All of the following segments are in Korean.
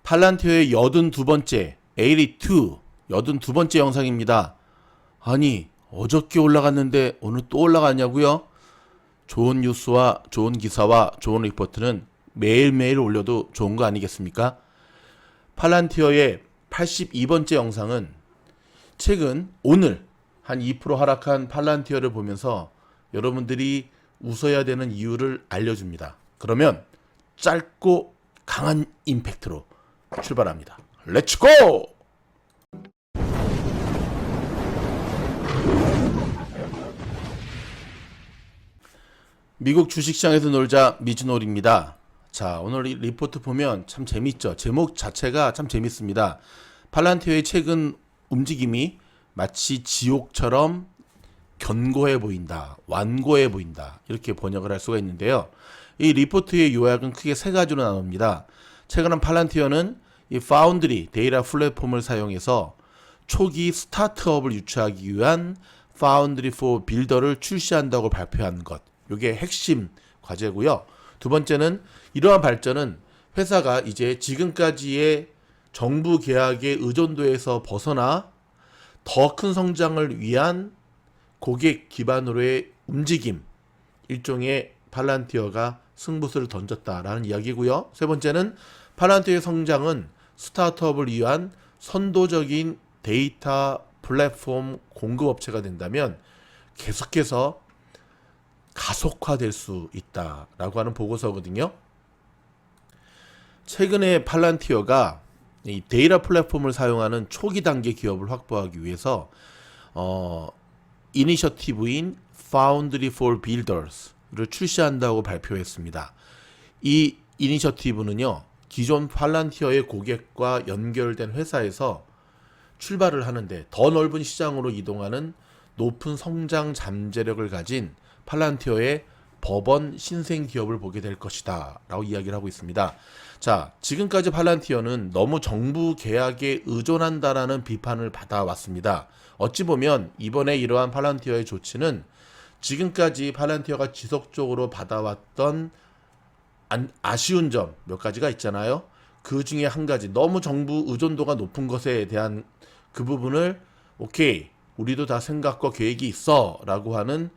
팔란티어의 82번째, 82번째 영상입니다. 아니, 어저께 올라갔는데 오늘 또 올라갔냐고요? 좋은 뉴스와 좋은 기사와 좋은 리포트는 매일매일 올려도 좋은 거 아니겠습니까? 팔란티어의 82번째 영상은 최근 오늘 한 2% 하락한 팔란티어를 보면서 여러분들이 웃어야 되는 이유를 알려줍니다. 그러면 짧고 강한 임팩트로 출발합니다. 렛츠고! 미국 주식시장에서 놀자 미즈놀입니다. 자, 오늘 이 리포트 보면 참 재밌죠. 제목 자체가 참 재밌습니다. 팔란티어의 최근 움직임이 마치 지옥처럼 견고해 보인다, 완고해 보인다, 이렇게 번역을 할 수가 있는데요. 이 리포트의 요약은 크게 세 가지로 나눕니다. 최근 팔란티어는 이 파운드리 데이터 플랫폼을 사용해서 초기 스타트업을 유치하기 위한 파운드리 for 빌더를 출시한다고 발표한 것, 이게 핵심 과제고요. 두 번째는 이러한 발전은 회사가 이제 지금까지의 정부 계약의 의존도에서 벗어나 더 큰 성장을 위한 고객 기반으로의 움직임, 일종의 팔란티어가 승부수를 던졌다라는 이야기고요. 세 번째는 팔란티어의 성장은 스타트업을 위한 선도적인 데이터 플랫폼 공급업체가 된다면 계속해서 가속화될 수 있다라고 하는 보고서거든요. 최근에 팔란티어가 이 데이터 플랫폼을 사용하는 초기 단계 기업을 확보하기 위해서 이니셔티브인 Foundry for Builders를 출시한다고 발표했습니다. 이 이니셔티브는요, 기존 팔란티어의 고객과 연결된 회사에서 출발을 하는데 더 넓은 시장으로 이동하는 높은 성장 잠재력을 가진 팔란티어의 법원 신생 기업을 보게 될 것이다 라고 이야기를 하고 있습니다. 자, 지금까지 팔란티어는 너무 정부 계약에 의존한다라는 비판을 받아왔습니다. 어찌 보면 이번에 이러한 팔란티어의 조치는 지금까지 팔란티어가 지속적으로 받아왔던 아쉬운 점 몇 가지가 있잖아요. 그 중에 한 가지, 너무 정부 의존도가 높은 것에 대한 그 부분을 오케이, 우리도 다 생각과 계획이 있어 라고 하는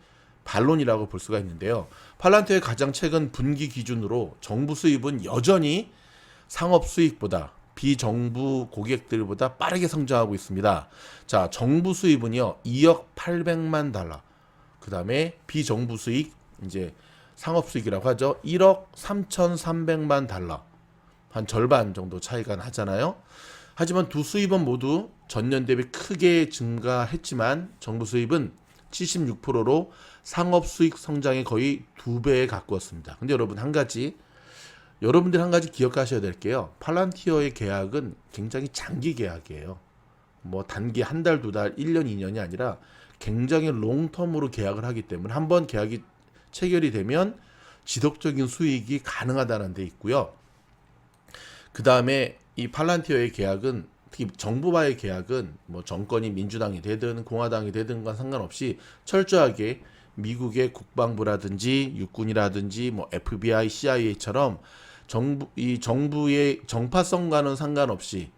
반론이라고 볼 수가 있는데요. 팔란티어의 가장 최근 분기 기준으로 정부 수입은 여전히 상업 수익보다 비정부 고객들보다 빠르게 성장하고 있습니다. 자, 정부 수입은요 2억 800만 달러, 그 다음에 비정부 수익, 이제 상업 수익이라고 하죠, 1억 3,300만 달러, 한 절반 정도 차이가 나잖아요. 하지만 두 수입은 모두 전년 대비 크게 증가했지만 정부 수입은 76%로 상업 수익 성장의 거의 2배에 가까웠습니다. 근데 여러분들 한 가지 기억하셔야 될 게요. 팔란티어의 계약은 굉장히 장기 계약이에요. 뭐 단기 한 달, 두 달, 1년, 2년이 아니라 굉장히 롱텀으로 계약을 하기 때문에 한번 계약이 체결이 되면 지속적인 수익이 가능하다는 데 있고요. 그 다음에 이 팔란티어의 계약은, 특히 정부와의 계약은 뭐 정권이 민주당이 되든 공화당이 되든과 상관없이 철저하게 미국의 국방부라든지 육군이라든지 뭐 FBI, CIA처럼 정부의 정파성과는 상관없이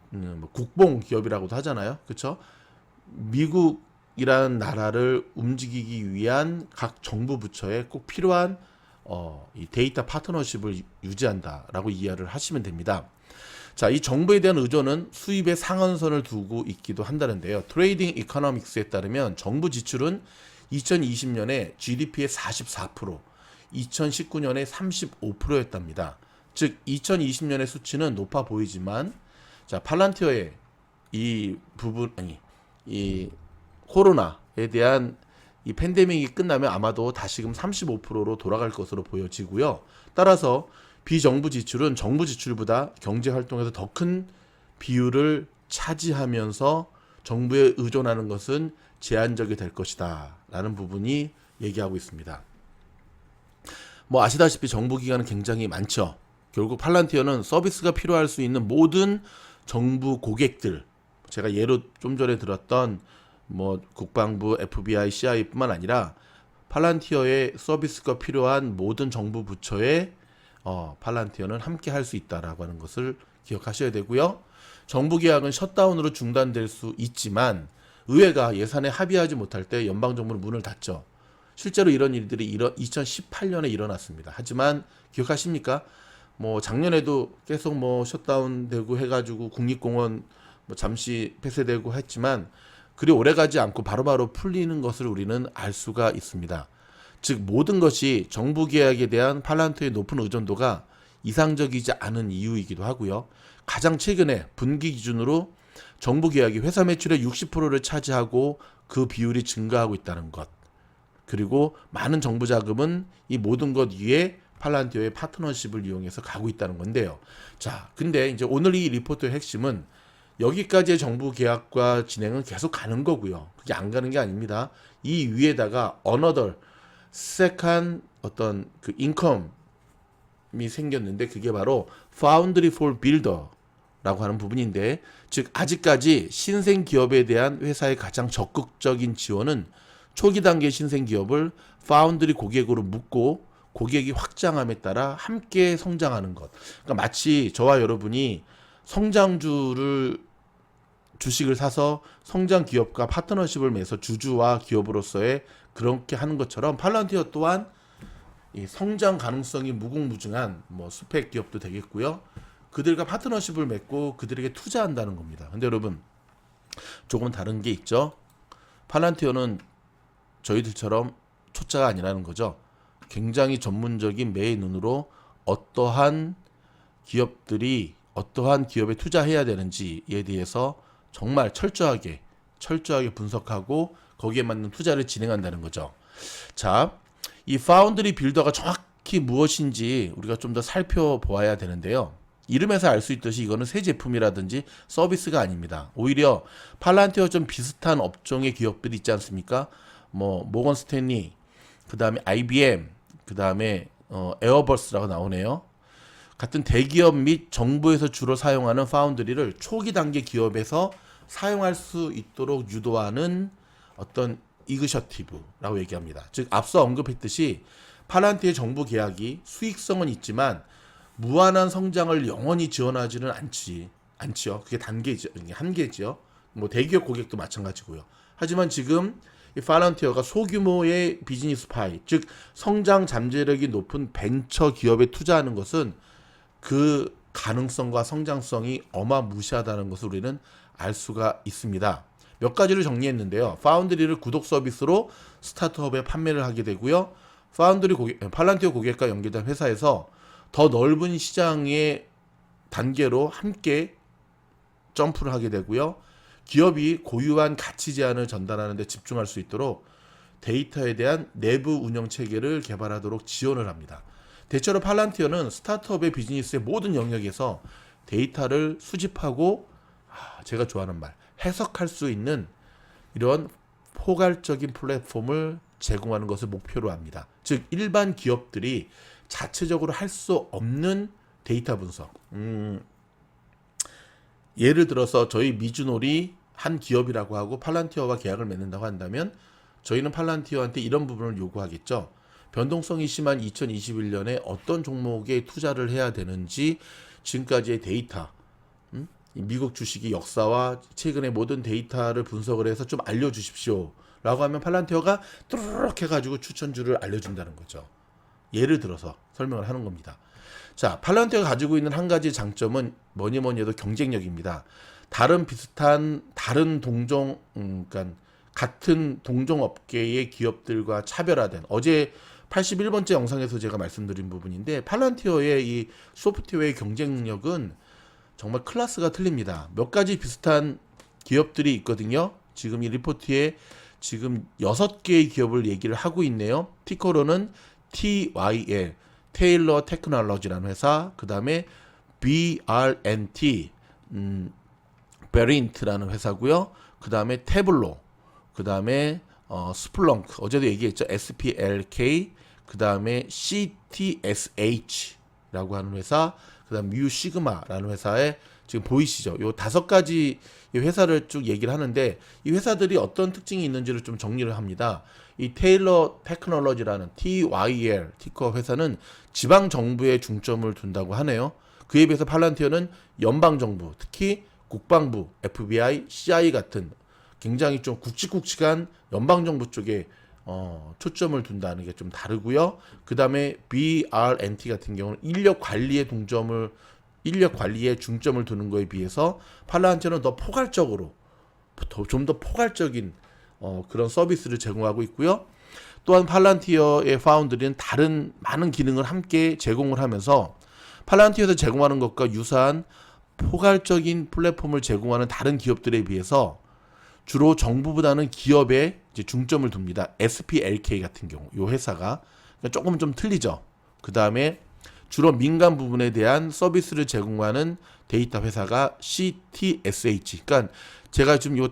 뭐 국뽕 기업이라고도 하잖아요. 그렇죠? 미국이라는 나라를 움직이기 위한 각 정부 부처에 꼭 필요한 이 데이터 파트너십을 유지한다라고 이해를 하시면 됩니다. 자, 이 정부에 대한 의존은 수입의 상한선을 두고 있기도 한다는데요. 트레이딩 이코노믹스에 따르면 정부 지출은 2020년에 GDP의 44%, 2019년에 35%였답니다. 즉 2020년의 수치는 높아 보이지만, 자, 팔란티어의 이 코로나에 대한 이 팬데믹이 끝나면 아마도 다시금 35%로 돌아갈 것으로 보여지고요. 따라서 비정부 지출은 정부 지출보다 경제 활동에서 더 큰 비율을 차지하면서 정부에 의존하는 것은 제한적이 될 것이다 라는 부분이 얘기하고 있습니다. 뭐 아시다시피 정부 기관은 굉장히 많죠. 결국 팔란티어는 서비스가 필요할 수 있는 모든 정부 고객들, 제가 예로 좀 전에 들었던 뭐 국방부, FBI, CIA뿐만 아니라 팔란티어의 서비스가 필요한 모든 정부 부처에 팔란티어는 함께 할 수 있다라고 하는 것을 기억하셔야 되고요. 정부 계약은 셧다운으로 중단될 수 있지만 의회가 예산에 합의하지 못할 때 연방정부는 문을 닫죠. 실제로 이런 일들이 2018년에 일어났습니다. 하지만 기억하십니까? 뭐 작년에도 계속 뭐 셧다운되고 해가지고 국립공원 뭐 잠시 폐쇄되고 했지만 그리 오래가지 않고 바로바로 풀리는 것을 우리는 알 수가 있습니다. 즉 모든 것이 정부 계약에 대한 팔란티어의 높은 의존도가 이상적이지 않은 이유이기도 하고요. 가장 최근에 분기 기준으로 정부 계약이 회사 매출의 60%를 차지하고 그 비율이 증가하고 있다는 것. 그리고 많은 정부 자금은 이 모든 것 위에 팔란티어의 파트너십을 이용해서 가고 있다는 건데요. 자, 근데 이제 오늘 이 리포트의 핵심은 여기까지의 정부 계약과 진행은 계속 가는 거고요. 그게 안 가는 게 아닙니다. 이 위에다가 another second 어떤 그 인컴이 생겼는데 그게 바로 Foundry for Builder라고 하는 부분인데, 즉 아직까지 신생 기업에 대한 회사의 가장 적극적인 지원은 초기 단계 신생 기업을 파운드리 고객으로 묶고 고객이 확장함에 따라 함께 성장하는 것. 그러니까 마치 저와 여러분이 주식을 사서 성장 기업과 파트너십을 맺어서 주주와 기업으로서의 그렇게 하는 것처럼 팔란티어 또한 이 성장 가능성이 무궁무진한 뭐 스펙 기업도 되겠고요. 그들과 파트너십을 맺고 그들에게 투자한다는 겁니다. 근데 여러분 조금 다른 게 있죠. 팔란티어는 저희들처럼 초짜가 아니라는 거죠. 굉장히 전문적인 매의 눈으로 어떠한 기업에 투자해야 되는지에 대해서 정말 철저하게 분석하고 거기에 맞는 투자를 진행한다는 거죠. 자, 이 파운드리 빌더가 정확히 무엇인지 우리가 좀 더 살펴보아야 되는데요. 이름에서 알 수 있듯이 이거는 새 제품이라든지 서비스가 아닙니다. 오히려 팔란티어와 좀 비슷한 업종의 기업들이 있지 않습니까? 뭐 모건 스탠리, 그 다음에 IBM, 그 다음에 에어버스라고 나오네요. 같은 대기업 및 정부에서 주로 사용하는 파운드리를 초기 단계 기업에서 사용할 수 있도록 유도하는 어떤 이니셔티브라고 얘기합니다. 즉 앞서 언급했듯이 팔란티의 정부 계약이 수익성은 있지만 무한한 성장을 영원히 지원하지는 않지요. 그게 한계지요. 뭐 대기업 고객도 마찬가지고요. 하지만 지금 이 팔란티어가 소규모의 비즈니스 파이, 즉 성장 잠재력이 높은 벤처 기업에 투자하는 것은 그 가능성과 성장성이 어마무시하다는 것을 우리는 알 수가 있습니다. 몇 가지를 정리했는데요. 파운드리를 구독 서비스로 스타트업에 판매를 하게 되고요. 팔란티어 고객과 연계된 회사에서 더 넓은 시장의 단계로 함께 점프를 하게 되고요. 기업이 고유한 가치 제안을 전달하는 데 집중할 수 있도록 데이터에 대한 내부 운영 체계를 개발하도록 지원을 합니다. 대체로 팔란티어는 스타트업의 비즈니스의 모든 영역에서 데이터를 수집하고 제가 좋아하는 말, 해석할 수 있는 이런 포괄적인 플랫폼을 제공하는 것을 목표로 합니다. 즉 일반 기업들이 자체적으로 할 수 없는 데이터 분석. 예를 들어서 저희 미주놀이 한 기업이라고 하고 팔란티어와 계약을 맺는다고 한다면 저희는 팔란티어한테 이런 부분을 요구하겠죠. 변동성이 심한 2021년에 어떤 종목에 투자를 해야 되는지 지금까지의 데이터, 미국 주식의 역사와 최근의 모든 데이터를 분석을 해서 좀 알려주십시오 라고 하면 팔란티어가 뚜루룩 해가지고 추천주를 알려준다는 거죠. 예를 들어서 설명을 하는 겁니다. 자, 팔란티어가 가지고 있는 한 가지 장점은 뭐니 해도 경쟁력입니다. 다른 그러니까 같은 동종 업계의 기업들과 차별화된, 어제 81번째 영상에서 제가 말씀드린 부분인데 팔란티어의 이 소프트웨어의 경쟁력은 정말 클래스가 틀립니다. 몇 가지 비슷한 기업들이 있거든요. 지금 이 리포트에 지금 6개의 기업을 얘기를 하고 있네요. 티커로는 TYL, 테일러 테크놀로지라는 회사, 그 다음에 BRNT, 베린트라는 회사고요. 그 다음에 태블로, 그 다음에 스플렁크, 어제도 얘기했죠. SPLK, 그 다음에 CTSH라고 하는 회사, 그 다음 뮤 시그마라는 회사에 지금 보이시죠? 요 5가지 이 회사를 쭉 얘기를 하는데 이 회사들이 어떤 특징이 있는지를 좀 정리를 합니다. 이 테일러 테크놀로지라는 TYL 티커 회사는 지방 정부에 중점을 둔다고 하네요. 그에 비해서 팔란티어는 연방정부, 특히 국방부, FBI, CIA 같은 굉장히 좀 굵직굵직한 연방정부 쪽에 초점을 둔다는 게 좀 다르고요. 그 다음에 BRNT 같은 경우는 인력 관리에 중점을 두는 거에 비해서 팔란티어는 더 포괄적으로 좀 더 포괄적인 그런 서비스를 제공하고 있고요. 또한 팔란티어의 파운드리는 다른 많은 기능을 함께 제공을 하면서 팔란티어에서 제공하는 것과 유사한 포괄적인 플랫폼을 제공하는 다른 기업들에 비해서 주로 정부보다는 기업에 이제 중점을 둡니다. SPLK 같은 경우 이 회사가 조금 좀 틀리죠. 그 다음에 주로 민간 부분에 대한 서비스를 제공하는 데이터 회사가 CTSH. 그러니까 제가 지금 요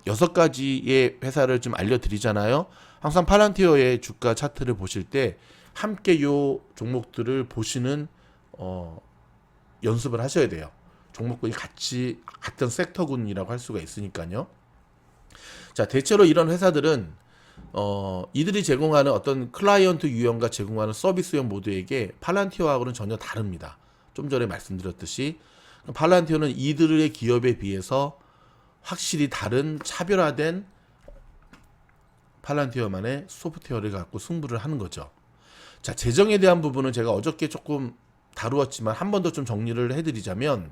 여섯 가지의 회사를 좀 알려드리잖아요. 항상 팔란티어의 주가 차트를 보실 때 함께 요 종목들을 보시는 연습을 하셔야 돼요. 종목군이 같은 섹터군이라고 할 수가 있으니까요. 자, 대체로 이런 회사들은 이들이 제공하는 어떤 클라이언트 유형과 제공하는 서비스형 모두에게 팔란티어하고는 전혀 다릅니다. 좀 전에 말씀드렸듯이 팔란티어는 이들의 기업에 비해서 확실히 다른 차별화된 팔란티어만의 소프트웨어를 갖고 승부를 하는 거죠. 자, 재정에 대한 부분은 제가 어저께 조금 다루었지만 한 번 더 좀 정리를 해드리자면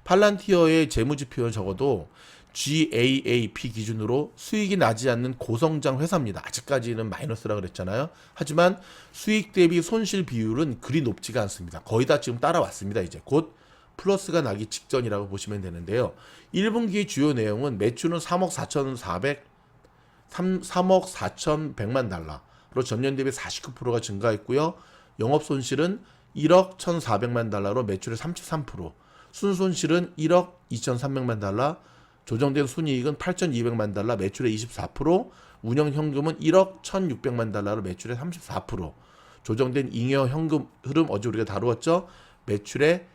팔란티어의 재무지표는 적어도 GAAP 기준으로 수익이 나지 않는 고성장 회사입니다. 아직까지는 마이너스라 그랬잖아요. 하지만 수익 대비 손실 비율은 그리 높지가 않습니다. 거의 다 지금 따라왔습니다. 이제 곧 플러스가 나기 직전이라고 보시면 되는데요. 1분기 주요 내용은 매출은 3억 4,100만 달러로 전년 대비 49%가 증가했고요. 영업 손실은 1억 1,400만 달러로 매출의 33%, 순손실은 1억 2,300만 달러, 조정된 순이익은 8,200만 달러, 매출의 24%, 운영 현금은 1억 1,600만 달러로 매출의 34%, 조정된 잉여 현금 흐름 어제 우리가 다루었죠. 매출의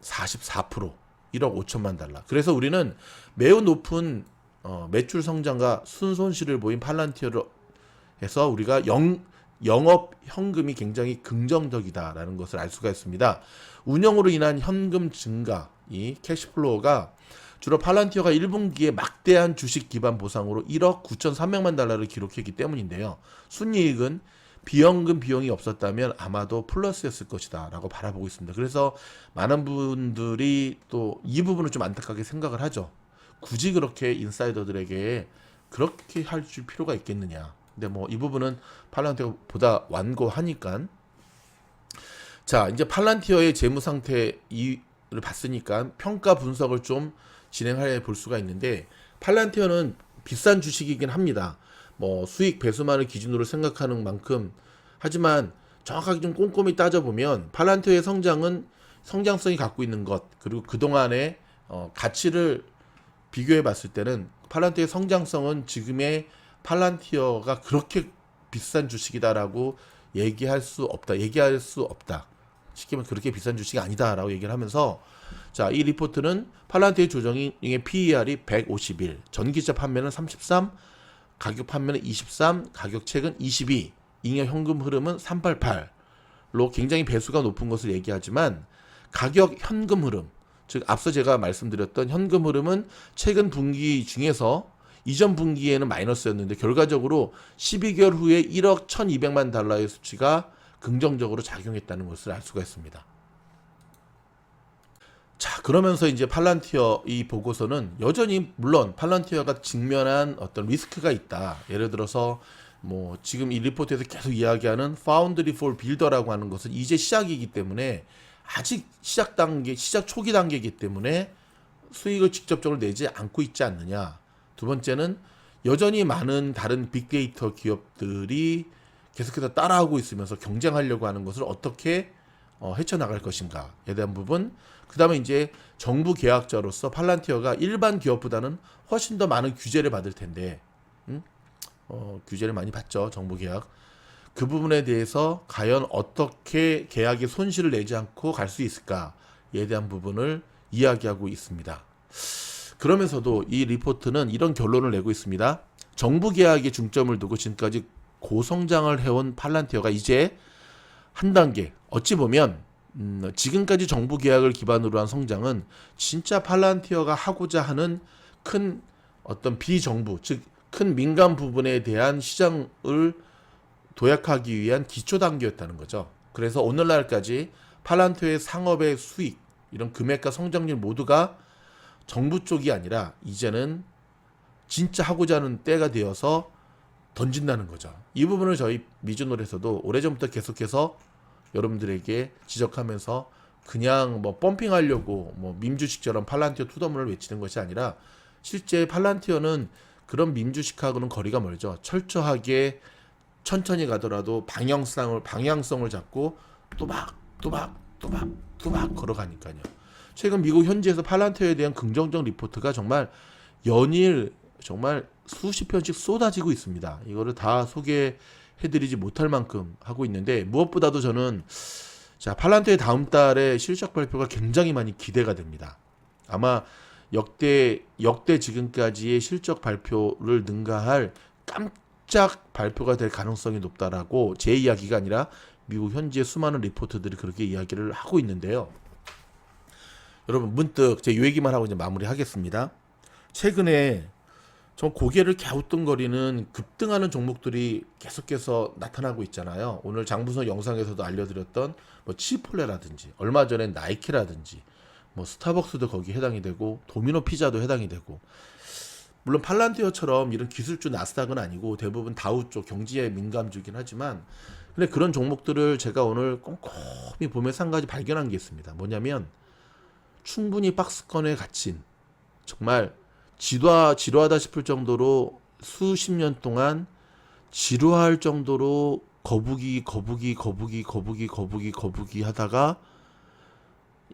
44%, 1억 5천만 달러. 그래서 우리는 매우 높은 매출 성장과 순손실을 보인 팔란티어로 해서 우리가 영업 현금이 굉장히 긍정적이다라는 것을 알 수가 있습니다. 운영으로 인한 현금 증가, 이 캐시플로우가 주로 팔란티어가 1분기에 막대한 주식 기반 보상으로 1억 9,300만 달러를 기록했기 때문인데요. 순이익은 비연금 비용이 없었다면 아마도 플러스였을 것이다 라고 바라보고 있습니다. 그래서 많은 분들이 또 이 부분을 좀 안타깝게 생각을 하죠. 굳이 그렇게 인사이더들에게 그렇게 할 필요가 있겠느냐. 근데 뭐 이 부분은 팔란티어보다 완고하니까. 자, 이제 팔란티어의 재무 상태를 봤으니까 평가 분석을 좀 진행해 볼 수가 있는데, 팔란티어는 비싼 주식이긴 합니다. 뭐 수익 배수만을 기준으로 생각하는 만큼. 하지만 정확하게 좀 꼼꼼히 따져보면 팔란티어의 성장성이 갖고 있는 것, 그리고 그동안의 가치를 비교해 봤을 때는 팔란티어의 성장성은 지금의 팔란티어가 그렇게 비싼 주식이다라고 얘기할 수 없다. 쉽게 말하면 그렇게 비싼 주식이 아니다라고 얘기를 하면서, 자, 이 리포트는 팔란티어의 조정의 PER이 151, 전기차 판매는 33, 가격 판매는 23, 가격 책은 22, 잉여 현금 흐름은 388로 굉장히 배수가 높은 것을 얘기하지만, 가격 현금 흐름, 즉 앞서 제가 말씀드렸던 현금 흐름은 최근 분기 중에서 이전 분기에는 마이너스였는데 결과적으로 12개월 후에 1억 1,200만 달러의 수치가 긍정적으로 작용했다는 것을 알 수가 있습니다. 자, 그러면서 이제 팔란티어 이 보고서는 여전히 물론 팔란티어가 직면한 어떤 리스크가 있다. 예를 들어서 뭐 지금 이 리포트에서 계속 이야기하는 Foundry for Builder라고 하는 것은 이제 시작이기 때문에, 아직 시작 초기 단계이기 때문에 수익을 직접적으로 내지 않고 있지 않느냐. 두 번째는 여전히 많은 다른 빅데이터 기업들이 계속해서 따라하고 있으면서 경쟁하려고 하는 것을 어떻게 헤쳐나갈 것인가에 대한 부분. 그 다음에 이제 정부 계약자로서 팔란티어가 일반 기업보다는 훨씬 더 많은 규제를 받을 텐데, 규제를 많이 받죠, 정부 계약. 그 부분에 대해서 과연 어떻게 계약의 손실을 내지 않고 갈 수 있을까에 대한 부분을 이야기하고 있습니다. 그러면서도 이 리포트는 이런 결론을 내고 있습니다. 정부 계약에 중점을 두고 지금까지 고성장을 해온 팔란티어가 이제 한 단계, 어찌 보면 지금까지 정부 계약을 기반으로 한 성장은 진짜 팔란티어가 하고자 하는 큰 어떤 비정부, 즉 큰 민간 부분에 대한 시장을 도약하기 위한 기초 단계였다는 거죠. 그래서 오늘날까지 팔란티어의 상업의 수익, 이런 금액과 성장률 모두가 정부 쪽이 아니라 이제는 진짜 하고자 하는 때가 되어서 던진다는 거죠. 이 부분을 저희 미주놀에서도 오래전부터 계속해서 여러분들에게 지적하면서 그냥 뭐 펌핑하려고 뭐 밈주식처럼 팔란티어 투더문을 외치는 것이 아니라 실제 팔란티어는 그런 밈주식하고는 거리가 멀죠. 철저하게 천천히 가더라도 방향성을 잡고 또박 걸어가니까요. 최근 미국 현지에서 팔란티어에 대한 긍정적 리포트가 정말 연일 정말 수십 편씩 쏟아지고 있습니다. 이거를 다 소개해드리지 못할 만큼 하고 있는데 무엇보다도 저는 팔란티어의 다음 달에 실적 발표가 굉장히 많이 기대가 됩니다. 아마 역대 지금까지의 실적 발표를 능가할 깜짝 발표가 될 가능성이 높다라고 제 이야기가 아니라 미국 현지의 수많은 리포트들이 그렇게 이야기를 하고 있는데요. 여러분 문득 제 이 얘기만 하고 이제 마무리하겠습니다. 최근에 좀 고개를 갸우뚱거리는 급등하는 종목들이 계속해서 나타나고 있잖아요. 오늘 장부선 영상에서도 알려드렸던 뭐 치폴레라든지 얼마 전에 나이키라든지 뭐 스타벅스도 거기 해당이 되고 도미노 피자도 해당이 되고 물론 팔란티어처럼 이런 기술주 나스닥은 아니고 대부분 다우 쪽 경제에 민감주긴 하지만 근데 그런 종목들을 제가 오늘 꼼꼼히 보면서 한 가지 발견한 게 있습니다. 뭐냐면 충분히 박스권에 갇힌 정말 지루하다 싶을 정도로 수십 년 동안 지루할 정도로 거북이 하다가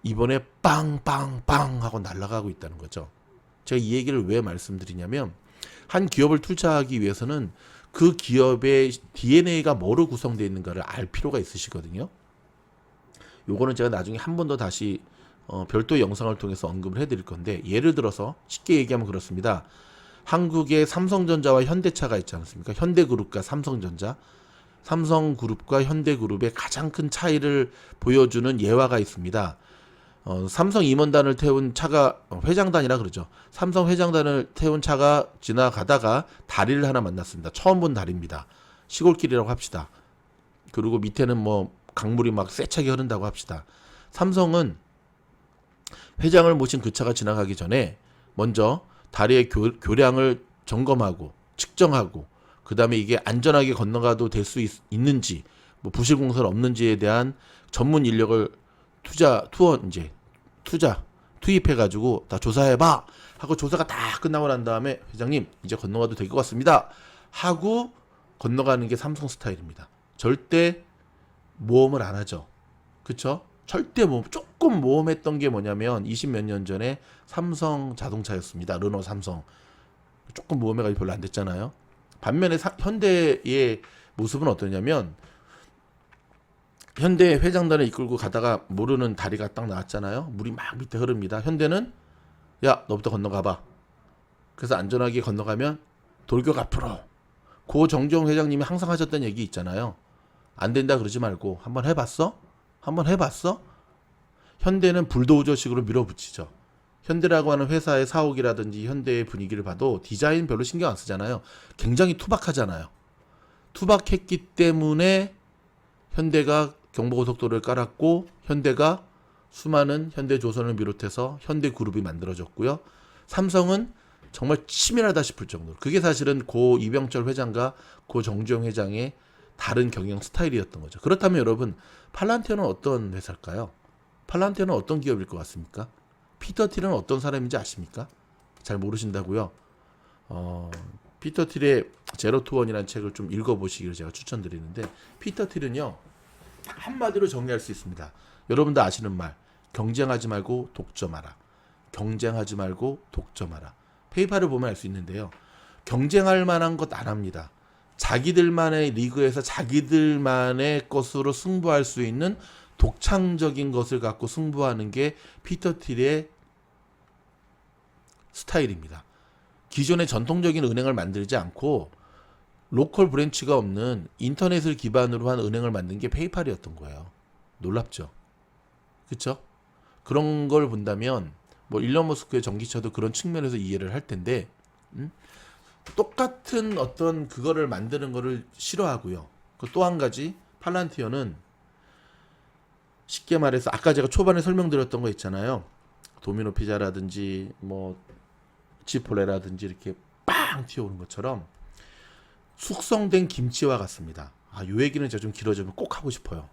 이번에 빵빵빵 하고 날아가고 있다는 거죠. 제가 이 얘기를 왜 말씀드리냐면 한 기업을 투자하기 위해서는 그 기업의 DNA가 뭐로 구성되어 있는가를 알 필요가 있으시거든요. 요거는 제가 나중에 한 번 더 다시 별도의 영상을 통해서 언급을 해드릴 건데 예를 들어서 쉽게 얘기하면 그렇습니다. 한국의 삼성전자와 현대차가 있지 않습니까? 현대그룹과 삼성전자, 삼성그룹과 현대그룹의 가장 큰 차이를 보여주는 예화가 있습니다. 삼성 임원단을 태운 차가 회장단이라 그러죠. 삼성 회장단을 태운 차가 지나가다가 다리를 하나 만났습니다. 처음 본 다리입니다. 시골길이라고 합시다. 그리고 밑에는 뭐 강물이 막 세차게 흐른다고 합시다. 삼성은 회장을 모신 그 차가 지나가기 전에 먼저 다리의 교량을 점검하고 측정하고 그 다음에 이게 안전하게 건너가도 될 수 있는지 뭐 부실 공사는 없는지에 대한 전문 인력을 투입해가지고 다 조사해봐 하고 조사가 다 끝나고 난 다음에 회장님 이제 건너가도 될 것 같습니다 하고 건너가는 게 삼성 스타일입니다. 절대 모험을 안 하죠. 그쵸? 절대 조금 모험했던 게 뭐냐면 20몇 년 전에 삼성 자동차였습니다. 르노 삼성. 조금 모험해가지고 별로 안 됐잖아요. 반면에 현대의 모습은 어떠냐면 현대 회장단을 이끌고 가다가 모르는 다리가 딱 나왔잖아요. 물이 막 밑에 흐릅니다. 현대는 야 너부터 건너가봐. 그래서 안전하게 건너가면 돌격 앞으로. 고 정종 회장님이 항상 하셨던 얘기 있잖아요. 안 된다 그러지 말고 한번 해봤어? 한번 해봤어? 현대는 불도저식으로 밀어붙이죠. 현대라고 하는 회사의 사옥이라든지 현대의 분위기를 봐도 디자인 별로 신경 안 쓰잖아요. 굉장히 투박하잖아요. 투박했기 때문에 현대가 경부고속도로를 깔았고 현대가 수많은 현대조선을 비롯해서 현대그룹이 만들어졌고요. 삼성은 정말 치밀하다 싶을 정도로 그게 사실은 고 이병철 회장과 고 정주영 회장의 다른 경영 스타일이었던 거죠. 그렇다면 여러분 팔란티어는 어떤 회사일까요? 팔란티어는 어떤 기업일 것 같습니까? 피터 틸은 어떤 사람인지 아십니까? 잘 모르신다고요? 피터 틸의 제로 투 원이라는 책을 좀 읽어보시기를 제가 추천드리는데 피터 틸은요 한마디로 정리할 수 있습니다. 여러분도 아시는 말 경쟁하지 말고 독점하라. 경쟁하지 말고 독점하라. 페이팔을 보면 알 수 있는데요. 경쟁할 만한 것 안 합니다. 자기들만의 리그에서 자기들만의 것으로 승부할 수 있는 독창적인 것을 갖고 승부하는 게 피터 틸의 스타일입니다. 기존의 전통적인 은행을 만들지 않고 로컬 브랜치가 없는 인터넷을 기반으로 한 은행을 만든 게 페이팔이었던 거예요. 놀랍죠? 그쵸? 그런 걸 본다면 뭐 일론 머스크의 전기차도 그런 측면에서 이해를 할 텐데 똑같은 어떤 그거를 만드는 거를 싫어하고요. 또 한 가지 팔란티어는 쉽게 말해서 아까 제가 초반에 설명드렸던 거 있잖아요. 도미노 피자라든지 뭐 치폴레라든지 이렇게 빵 튀어오는 것처럼 숙성된 김치와 같습니다. 요 얘기는 제가 좀 길어지면 꼭 하고 싶어요.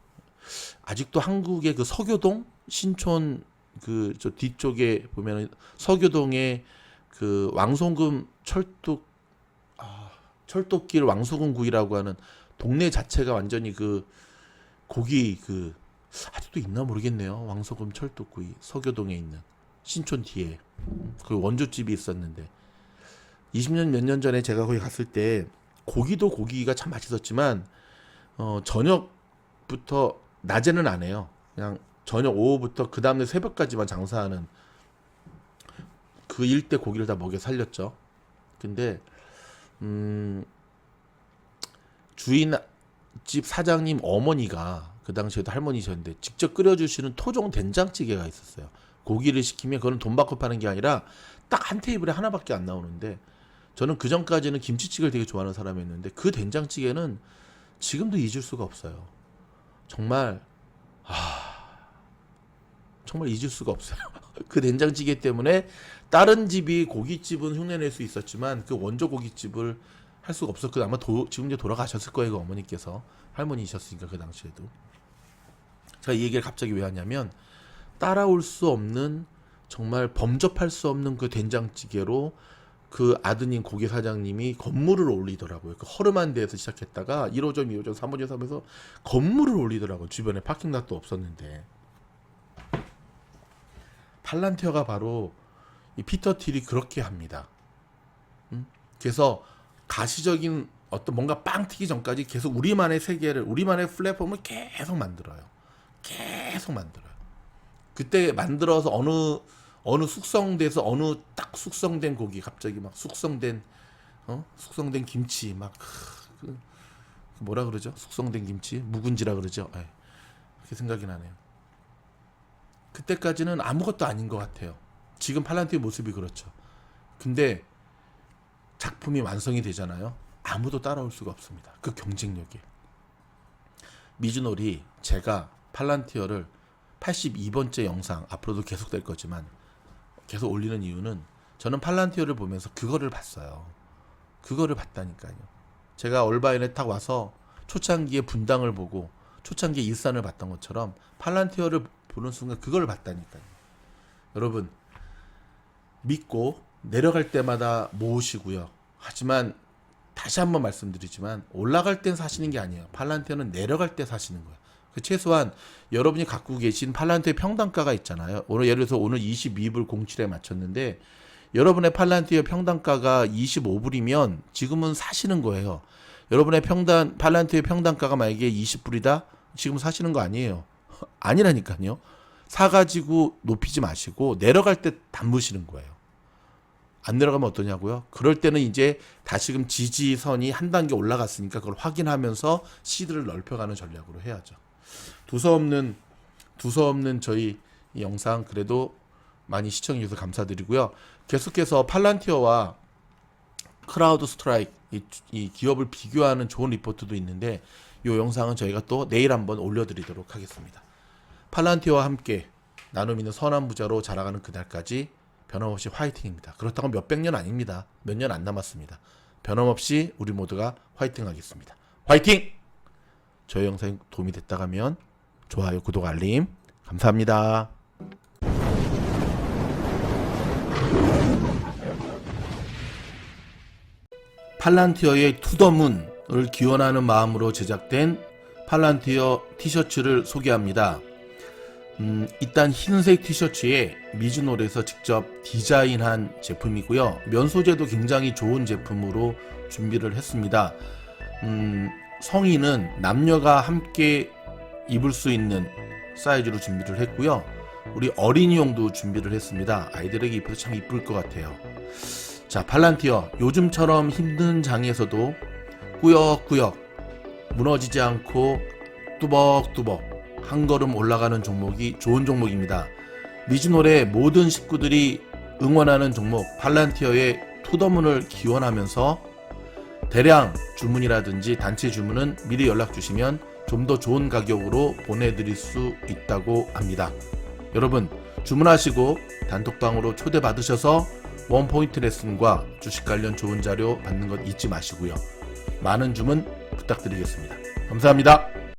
아직도 한국의 그 서교동 신촌 그 저 뒤쪽에 보면은 서교동에 그 왕송금 철도길 왕소금 구이라고 하는 동네 자체가 완전히 그 고기 그 아직도 있나 모르겠네요. 왕소금 철도구이 서교동에 있는 신촌 뒤에 그 원조집이 있었는데 20년 몇 년 전에 제가 거기 갔을 때 고기도 고기가 참 맛있었지만 저녁부터 낮에는 안 해요. 그냥 저녁 오후부터 그 다음날 새벽까지만 장사하는 그 일대 고기를 다 먹여 살렸죠. 근데 주인집 사장님 어머니가 그 당시에도 할머니셨는데 직접 끓여주시는 토종 된장찌개가 있었어요. 고기를 시키면 그건 돈 받고 파는 게 아니라 딱 한 테이블에 하나밖에 안 나오는데 저는 그 전까지는 김치찌개를 되게 좋아하는 사람이었는데 그 된장찌개는 지금도 잊을 수가 없어요. 정말 정말 잊을 수가 없어요. 그 된장찌개 때문에 다른 집이 고깃집은 흉내낼 수 있었지만 그 원조 고깃집을 할 수가 없었고 아마 지금 이제 돌아가셨을 거예요. 그 어머니께서 할머니이셨으니까 그 당시에도. 제가 이 얘기를 갑자기 왜 하냐면 따라올 수 없는 정말 범접할 수 없는 그 된장찌개로 그 아드님 고기 사장님이 건물을 올리더라고요. 그 허름한 데에서 시작했다가 1호점, 2호점, 3호점, 3호점 건물을 올리더라고요. 주변에 파킹락도 없었는데. 팔란티어가 바로 이 피터 틸이 그렇게 합니다. 그래서 가시적인 어떤 뭔가 빵 튀기 전까지 계속 우리만의 세계를, 우리만의 플랫폼을 계속 만들어요. 계속 만들어요. 그때 만들어서 어느 숙성돼서 어느 딱 숙성된 고기 갑자기 막 숙성된 김치 막 뭐라 그러죠? 숙성된 김치 묵은지라 그러죠. 그렇게 생각이 나네요. 그때까지는 아무것도 아닌 것 같아요. 지금 팔란티의 모습이 그렇죠. 근데 작품이 완성이 되잖아요. 아무도 따라올 수가 없습니다. 그 경쟁력에. 미즈노리 제가 팔란티어를 82번째 영상 앞으로도 계속 될 거지만 계속 올리는 이유는 저는 팔란티어를 보면서 그거를 봤어요. 그거를 봤다니까요. 제가 얼바인에 딱 와서 초창기의 분당을 보고 초창기의 일산을 봤던 것처럼 팔란티어를 보는 순간 그걸 봤다니까요. 여러분 믿고 내려갈 때마다 모으시고요. 하지만 다시 한번 말씀드리지만 올라갈 땐 사시는 게 아니에요. 팔란티어는 내려갈 때 사시는 거예요. 최소한 여러분이 갖고 계신 팔란티어의 평단가가 있잖아요. 오늘 예를 들어서 오늘 22불 07에 맞췄는데 여러분의 팔란티어 평단가가 25불이면 지금은 사시는 거예요. 여러분의 팔란티어 평단가가 만약에 20불이다? 지금 사시는 거 아니에요. 아니라니까요. 사가지고 높이지 마시고 내려갈 때 담으시는 거예요. 안 내려가면 어떠냐고요? 그럴 때는 이제 다시금 지지선이 한 단계 올라갔으니까 그걸 확인하면서 시드를 넓혀가는 전략으로 해야죠. 두서없는 저희 이 영상 그래도 많이 시청해주셔서 감사드리고요. 계속해서 팔란티어와 크라우드 스트라이크 이 기업을 비교하는 좋은 리포트도 있는데 이 영상은 저희가 또 내일 한번 올려드리도록 하겠습니다. 팔란티어와 함께 나눔 있는 선한 부자로 자라가는 그날까지 변함없이 화이팅입니다. 그렇다고 몇백 년 아닙니다. 몇 년 안 남았습니다. 변함없이 우리 모두가 화이팅 하겠습니다. 화이팅! 저희 영상이 도움이 됐다고 하면 좋아요, 구독, 알림 감사합니다. 팔란티어의 투더문을 기원하는 마음으로 제작된 팔란티어 티셔츠를 소개합니다. 일단 흰색 티셔츠에 미즈노리에서 직접 디자인한 제품이고요. 면 소재도 굉장히 좋은 제품으로 준비를 했습니다. 성인은 남녀가 함께 입을 수 있는 사이즈로 준비를 했고요. 우리 어린이용도 준비를 했습니다. 아이들에게 입혀도 참 이쁠 것 같아요. 자, 팔란티어 요즘처럼 힘든 장에서도 꾸역꾸역 무너지지 않고 뚜벅뚜벅 한 걸음 올라가는 종목이 좋은 종목입니다. 미즈노래 모든 식구들이 응원하는 종목 팔란티어의 투더문을 기원하면서 대량 주문이라든지 단체 주문은 미리 연락 주시면 좀 더 좋은 가격으로 보내드릴 수 있다고 합니다. 여러분 주문하시고 단톡방으로 초대받으셔서 원포인트 레슨과 주식 관련 좋은 자료 받는 것 잊지 마시고요. 많은 주문 부탁드리겠습니다. 감사합니다.